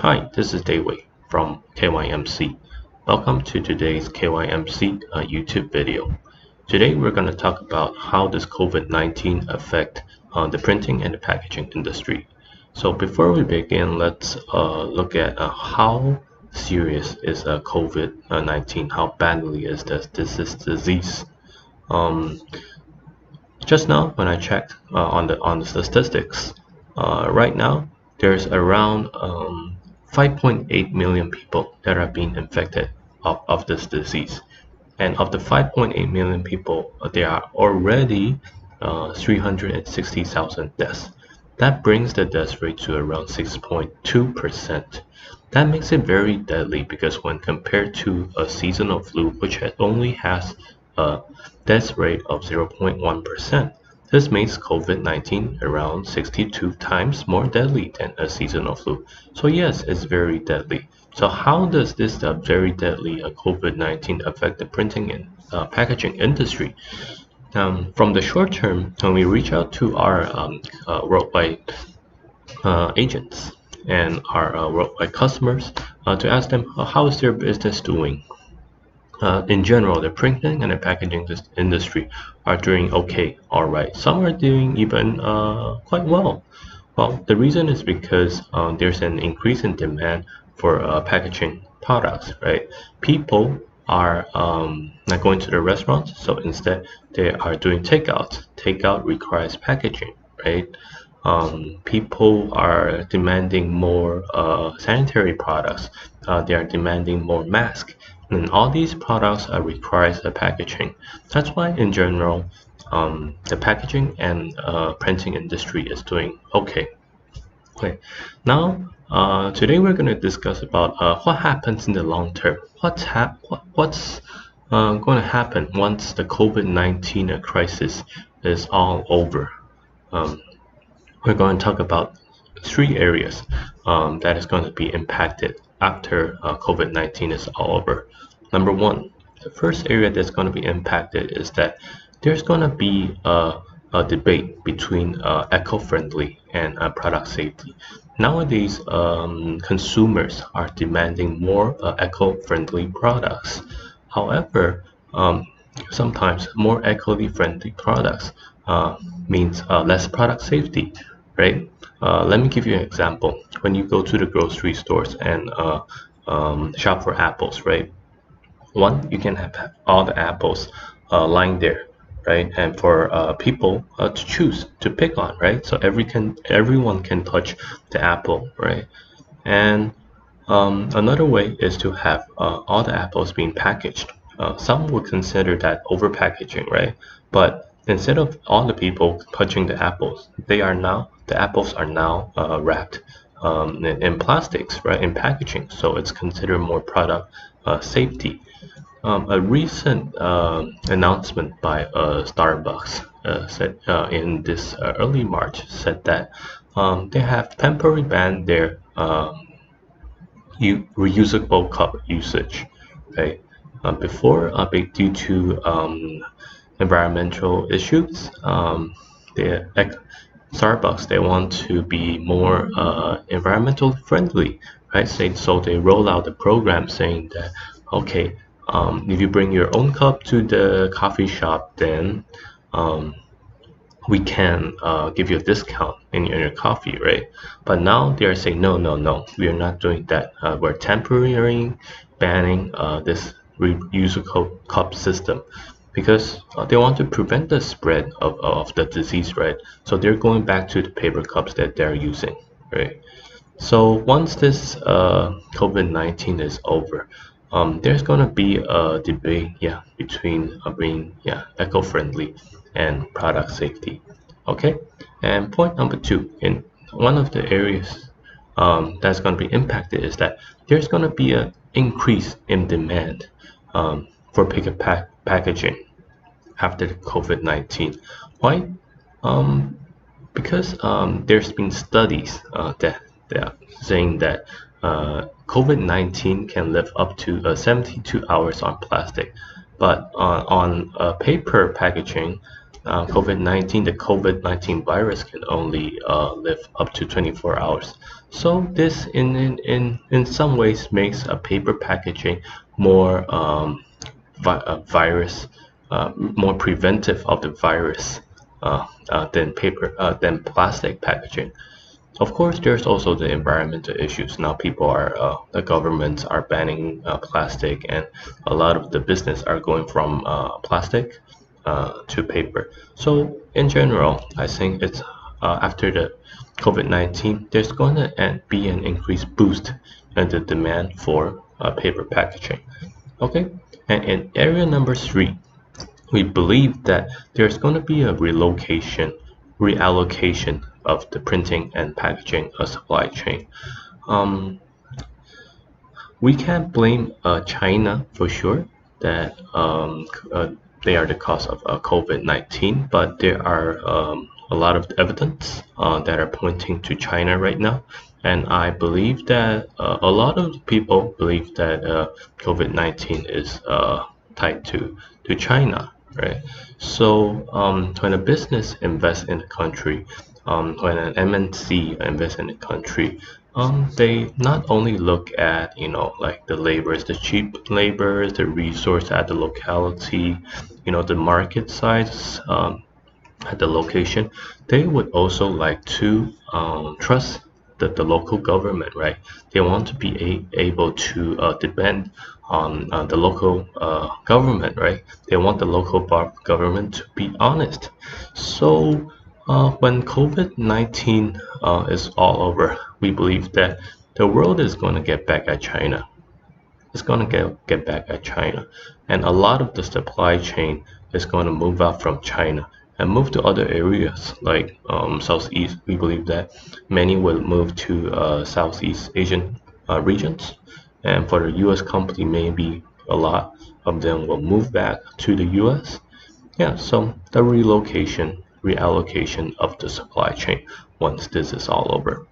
Hi, this is Dayway from KYMC. Welcome to today's KYMC YouTube video. Today we're going to talk about how does COVID-19 affect the printing and the packaging industry. So before we begin, let's look at how serious is COVID-19, how badly is this disease. Um, just now, when I checked on the statistics, right now there's around 5.8 million people that are being infected of this disease, and of the 5.8 million people, there are already 360,000 deaths. That brings the death rate to around 6.2%. That makes it very deadly because when compared to a seasonal flu, which only has a death rate of 0.1%, this makes COVID-19 around 62 times more deadly than a seasonal flu. So yes, it's very deadly. So how does this very deadly COVID-19 affect the printing and packaging industry? From the short term, when we reach out to our worldwide agents and our worldwide customers to ask them how is their business doing. In general, the printing and the packaging industry are doing okay, all right. Some are doing even quite well. Well, the reason is because there's an increase in demand for packaging products, right? People are not going to the restaurants, so instead they are doing takeout. Takeout requires packaging, right? People are demanding more sanitary products. They are demanding more masks, and all these products requires a packaging. That's why, in general, the packaging and printing industry is doing okay. Okay, now today we're going to discuss about what happens in the long term. What's going to happen once the COVID-19 crisis is all over. Um, we're going to talk about three areas that is going to be impacted after COVID-19 is all over. Number one, the first area that's going to be impacted is that there's going to be a debate between eco-friendly and product safety. Nowadays, consumers are demanding more eco-friendly products. However, sometimes more eco-friendly products means less product safety, right? Let me give you an example. When you go to the grocery stores and shop for apples, right? One, you can have all the apples lying there, right? And for people to choose to pick on, right? So everyone can touch the apple, right? And another way is to have all the apples being packaged. Some would consider that over packaging, right? But instead of all the people touching the apples, the apples are now wrapped in plastics, right? In packaging, so it's considered more product safety. A recent announcement by Starbucks said in this early March said that they have temporarily banned their reusable cup usage. Okay, before due to environmental issues, Starbucks they want to be more environmental friendly, right? So they roll out a program saying that okay, if you bring your own cup to the coffee shop, then we can give you a discount in your coffee, right? But now they are saying no, we are not doing that. We're temporarily banning this reusable cup system because they want to prevent the spread of the disease, right? So they're going back to the paper cups that they're using, right? So once this COVID-19 is over, there's gonna be a debate, yeah, between being eco-friendly and product safety. Okay, and point number two, in one of the areas that's gonna be impacted is that there's gonna be an increase in demand for pick and packaging after the COVID-19. Why? Um, because there's been studies that are saying that COVID-19 can live up to 72 hours on plastic, but on paper packaging, the COVID-19 virus can only live up to 24 hours. So this in some ways makes a paper packaging more virus more preventive of the virus than plastic packaging. Of course, there's also the environmental issues. Now, the governments are banning plastic, and a lot of the business are going from plastic to paper. So, in general, I think it's after the COVID-19, there's going to be an increased boost in the demand for paper packaging. Okay, and in area number three, we believe that there's going to be a reallocation of the printing and packaging supply chain. Um, we can't blame China for sure that they are the cause of COVID-19, but there are a lot of evidence that are pointing to China right now. And I believe that a lot of people believe that COVID-19 is tied to China, right? So when a business invests in a country, when an MNC invests in a country, they not only look at, like the labors, the cheap labors, the resource at the locality, the market size, at the location, they would also like to trust the local government, right? They want to be able to depend on the local government, right? They want the local government to be honest. So when COVID-19 is all over, we believe that the world is going to get back at China. It's going to get back at China. And a lot of the supply chain is going to move out from China and move to other areas like Southeast. We believe that many will move to Southeast Asian regions. And for the US company, maybe a lot of them will move back to the US. Yeah, so the reallocation of the supply chain once this is all over.